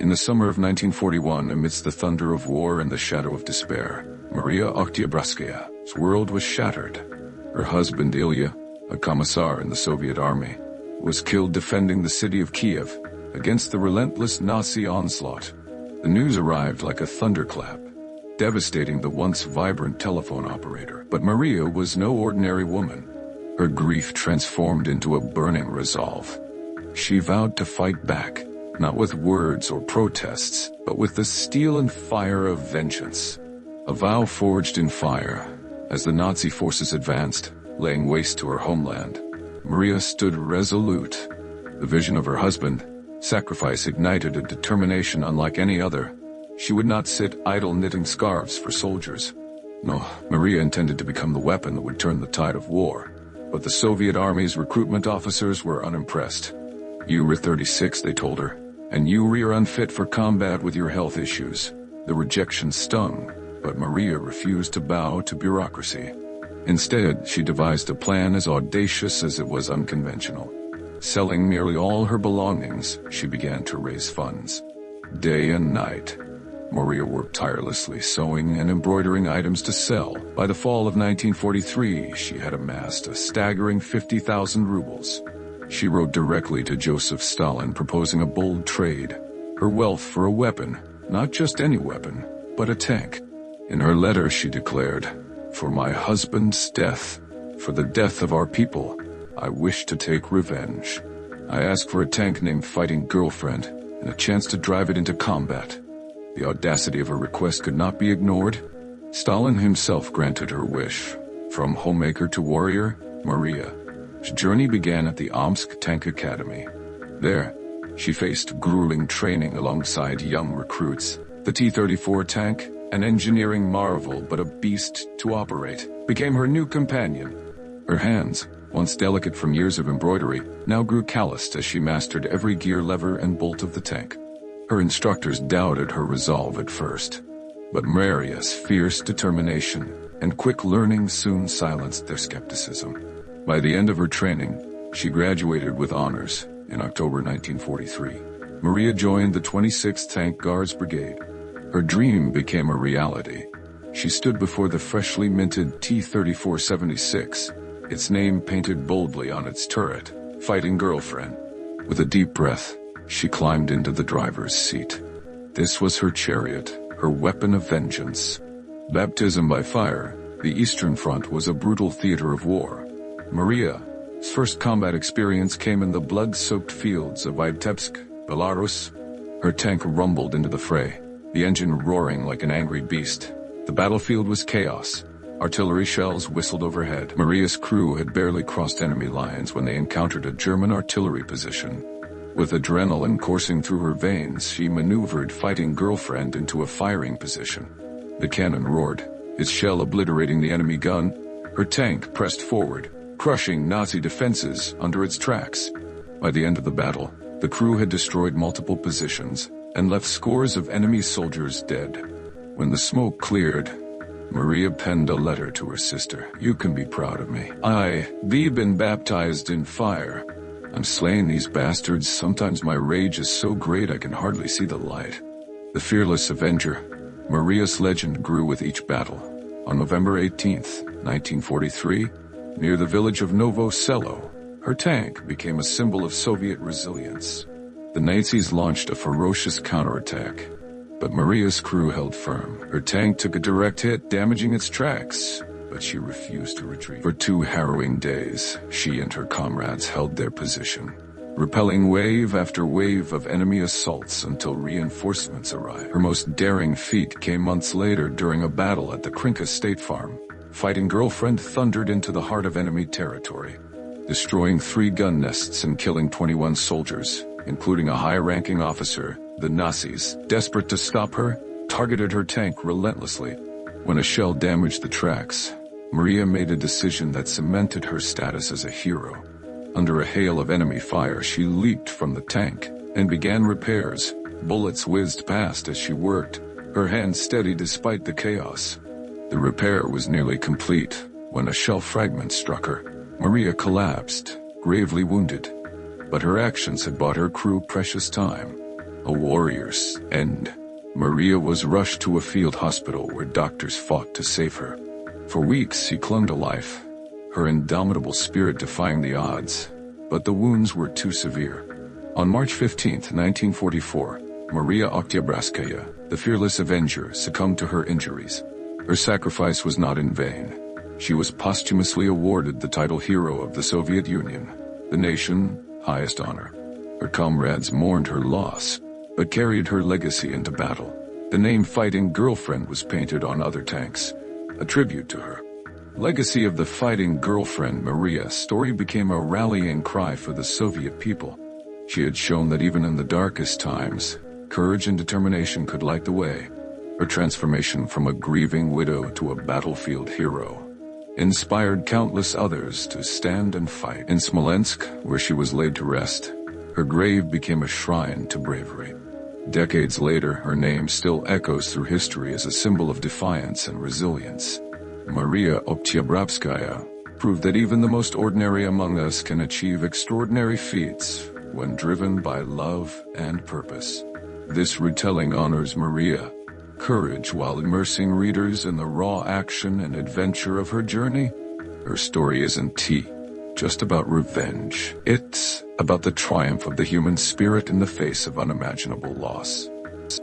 In the summer of 1941, amidst the thunder of war and the shadow of despair, Maria Oktyabrskaya's world was shattered. Her husband Ilya, a commissar in the Soviet army, was killed defending the city of Kiev against the relentless Nazi onslaught. The news arrived like a thunderclap, devastating the once vibrant telephone operator. But Maria was no ordinary woman. Her grief transformed into a burning resolve. She vowed to fight back, not with words or protests, but with the steel and fire of vengeance. A vow forged in fire. As the Nazi forces advanced, laying waste to her homeland, Maria stood resolute. The vision of her husband, sacrifice, ignited a determination unlike any other. She would not sit idle knitting scarves for soldiers. No, Maria intended to become the weapon that would turn the tide of war. But the Soviet army's recruitment officers were unimpressed. "You were 36, they told her, and you were unfit for combat with your health issues." The rejection stung, but Maria refused to bow to bureaucracy. Instead, she devised a plan as audacious as it was unconventional. Selling nearly all her belongings, she began to raise funds. Day and night, Maria worked tirelessly, sewing and embroidering items to sell. By the fall of 1943, she had amassed a staggering 50,000 rubles. She wrote directly to Joseph Stalin, proposing a bold trade, her wealth for a weapon, not just any weapon, but a tank. In her letter she declared, "For my husband's death, for the death of our people, I wish to take revenge. I ask for a tank named Fighting Girlfriend and a chance to drive it into combat." The audacity of her request could not be ignored. Stalin himself granted her wish. From homemaker to warrior, Maria's journey began at the Omsk Tank Academy. There, she faced grueling training alongside young recruits. The T-34 tank, an engineering marvel but a beast to operate, became her new companion. Her hands, once delicate from years of embroidery, now grew calloused as she mastered every gear lever and bolt of the tank. Her instructors doubted her resolve at first, but Maria's fierce determination and quick learning soon silenced their skepticism. By the end of her training, she graduated with honors. In October 1943, Maria joined the 26th Tank Guards Brigade. Her dream became a reality. She stood before the freshly minted T-34-76, its name painted boldly on its turret, Fighting Girlfriend. With a deep breath, she climbed into the driver's seat. This was her chariot, her weapon of vengeance. Baptism by fire, the Eastern Front was a brutal theater of war. Maria's first combat experience came in the blood-soaked fields of Vitebsk, Belarus. Her tank rumbled into the fray, the engine roaring like an angry beast. The battlefield was chaos. Artillery shells whistled overhead. Maria's crew had barely crossed enemy lines when they encountered a German artillery position. With adrenaline coursing through her veins, she maneuvered Fighting Girlfriend into a firing position. The cannon roared, its shell obliterating the enemy gun. Her tank pressed forward, crushing Nazi defenses under its tracks. By the end of the battle, the crew had destroyed multiple positions and left scores of enemy soldiers dead. When the smoke cleared, Maria penned a letter to her sister. "You can be proud of me. I've been baptized in fire. I'm slaying these bastards. Sometimes my rage is so great I can hardly see the light." The fearless Avenger, Maria's legend grew with each battle. On November 18, 1943, near the village of Novo Selo, her tank became a symbol of Soviet resilience. The Nazis launched a ferocious counterattack, but Maria's crew held firm. Her tank took a direct hit, damaging its tracks, but she refused to retreat. For 2 harrowing days, she and her comrades held their position, repelling wave after wave of enemy assaults until reinforcements arrived. Her most daring feat came months later during a battle at the Krinka State Farm. Fighting Girlfriend thundered into the heart of enemy territory, destroying 3 gun nests and killing 21 soldiers, including a high-ranking officer. The Nazis, desperate to stop her, targeted her tank relentlessly. When a shell damaged the tracks, Maria made a decision that cemented her status as a hero. Under a hail of enemy fire, she leaped from the tank and began repairs. Bullets whizzed past as she worked, her hands steady despite the chaos. The repair was nearly complete when a shell fragment struck her. Maria collapsed, gravely wounded. But her actions had bought her crew precious time. a warrior's end. Maria was rushed to a field hospital where doctors fought to save her. For weeks she clung to life, her indomitable spirit defying the odds, but the wounds were too severe. On March 15, 1944, Maria Oktyabrskaya, the fearless Avenger, succumbed to her injuries. Her sacrifice was not in vain. She was posthumously awarded the title Hero of the Soviet Union, the nation's highest honor. Her comrades mourned her loss, but carried her legacy into battle. The name Fighting Girlfriend was painted on other tanks, a tribute to her. Legacy of the Fighting Girlfriend Maria's story became a rallying cry for the Soviet people. She had shown that even in the darkest times, courage and determination could light the way. Her transformation from a grieving widow to a battlefield hero inspired countless others to stand and fight. In Smolensk, where she was laid to rest, her grave became a shrine to bravery. Decades later, her name still echoes through history as a symbol of defiance and resilience. Maria Oktyabrskaya proved that even the most ordinary among us can achieve extraordinary feats when driven by love and purpose. This retelling honors Maria's courage while immersing readers in the raw action and adventure of her journey. Her story isn't just about revenge. It's about the triumph of the human spirit in the face of unimaginable loss.